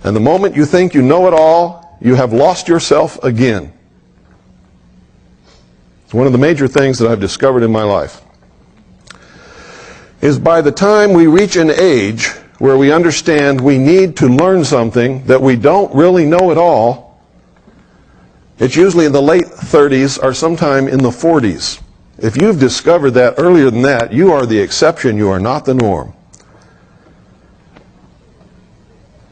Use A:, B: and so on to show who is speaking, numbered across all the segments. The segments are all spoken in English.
A: And the moment you think you know it all, you have lost yourself again. It's one of the major things that I've discovered in my life. Is by the time we reach an age where we understand we need to learn something that we don't really know at all, it's usually in the late 30s or sometime in the 40s. If you've discovered that earlier than that, you are the exception, you are not the norm.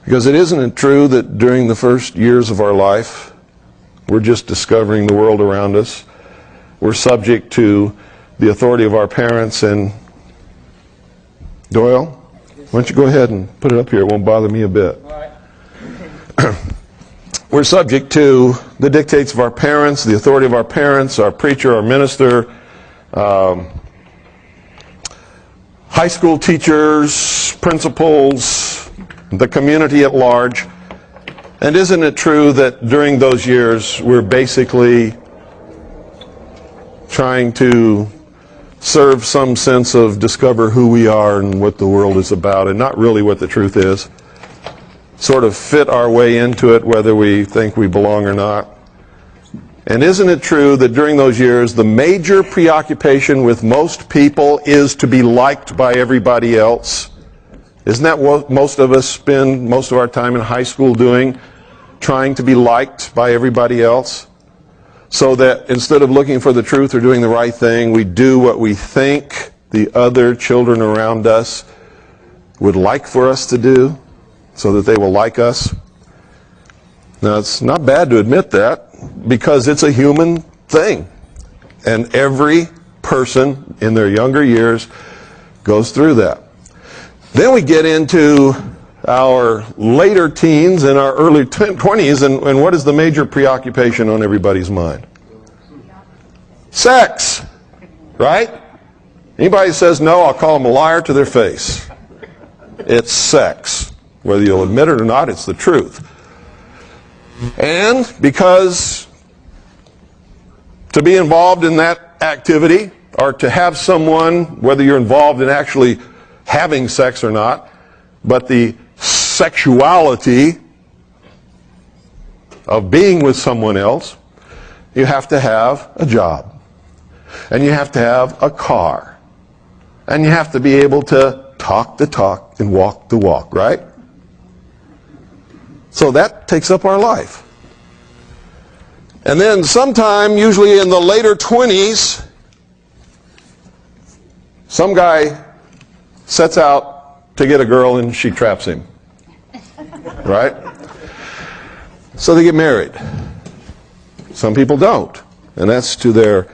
A: Because isn't it true that during the first years of our life, we're just discovering the world around us? We're subject to the authority of our parents. And Doyle, why don't you go ahead and put it up here? It won't bother me a bit.
B: All right.
A: We're subject to the dictates of our parents, the authority of our parents, our preacher, our minister, high school teachers, principals, the community at large. And isn't it true that during those years we're basically trying to serve some sense of discover who we are and what the world is about, and not really what the truth is? Sort of fit our way into it whether we think we belong or not. And isn't it true that during those years the major preoccupation with most people is to be liked by everybody else? Isn't that what most of us spend most of our time in high school doing? Trying to be liked by everybody else? So that instead of looking for the truth or doing the right thing, we do what we think the other children around us would like for us to do, so that they will like us. Now, it's not bad to admit that, because it's a human thing. And every person in their younger years goes through that. Then we get into our later teens and our early 20s, and what is the major preoccupation on everybody's mind? Sex, right? Anybody who says no, I'll call them a liar to their face. It's sex. Whether you'll admit it or not, it's the truth. And because to be involved in that activity, or to have someone, whether you're involved in actually having sex or not, but the sexuality of being with someone else, you have to have a job. And you have to have a car. And you have to be able to talk the talk and walk the walk, right? So that takes up our life. And then sometime, usually in the later 20s, some guy sets out to get a girl and she traps him. Right? So they get married. Some people don't. And that's to their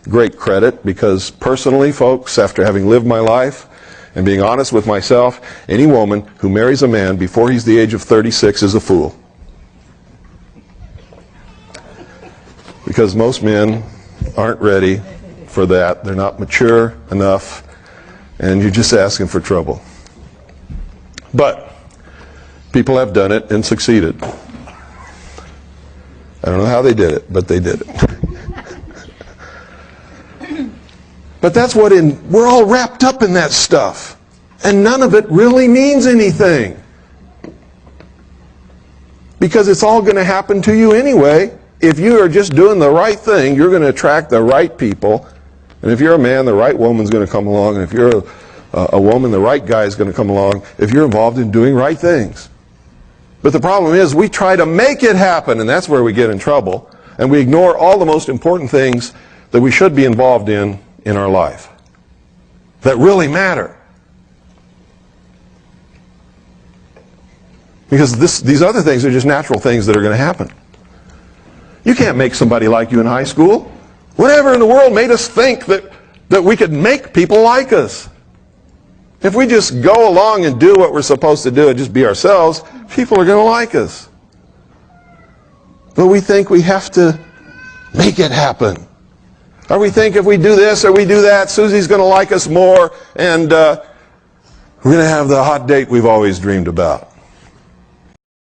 A: great credit, because personally, folks, after having lived my life and being honest with myself, any woman who marries a man before he's the age of 36 is a fool. Because most men aren't ready for that. They're not mature enough, and you're just asking for trouble. But people have done it and succeeded. I don't know how they did it, but they did it. But that's what we're all wrapped up in that stuff. And none of it really means anything. Because it's all going to happen to you anyway. If you are just doing the right thing, you're going to attract the right people. And if you're a man, the right woman's going to come along. And if you're a woman, the right guy is going to come along if you're involved in doing right things. But the problem is we try to make it happen, and that's where we get in trouble. And we ignore all the most important things that we should be involved in our life that really matter. Because these other things are just natural things that are going to happen. You can't make somebody like you in high school. Whatever in the world made us think that we could make people like us? If we just go along and do what we're supposed to do and just be ourselves, people are going to like us. But we think we have to make it happen. Or we think if we do this or we do that, Susie's going to like us more, and we're going to have the hot date we've always dreamed about.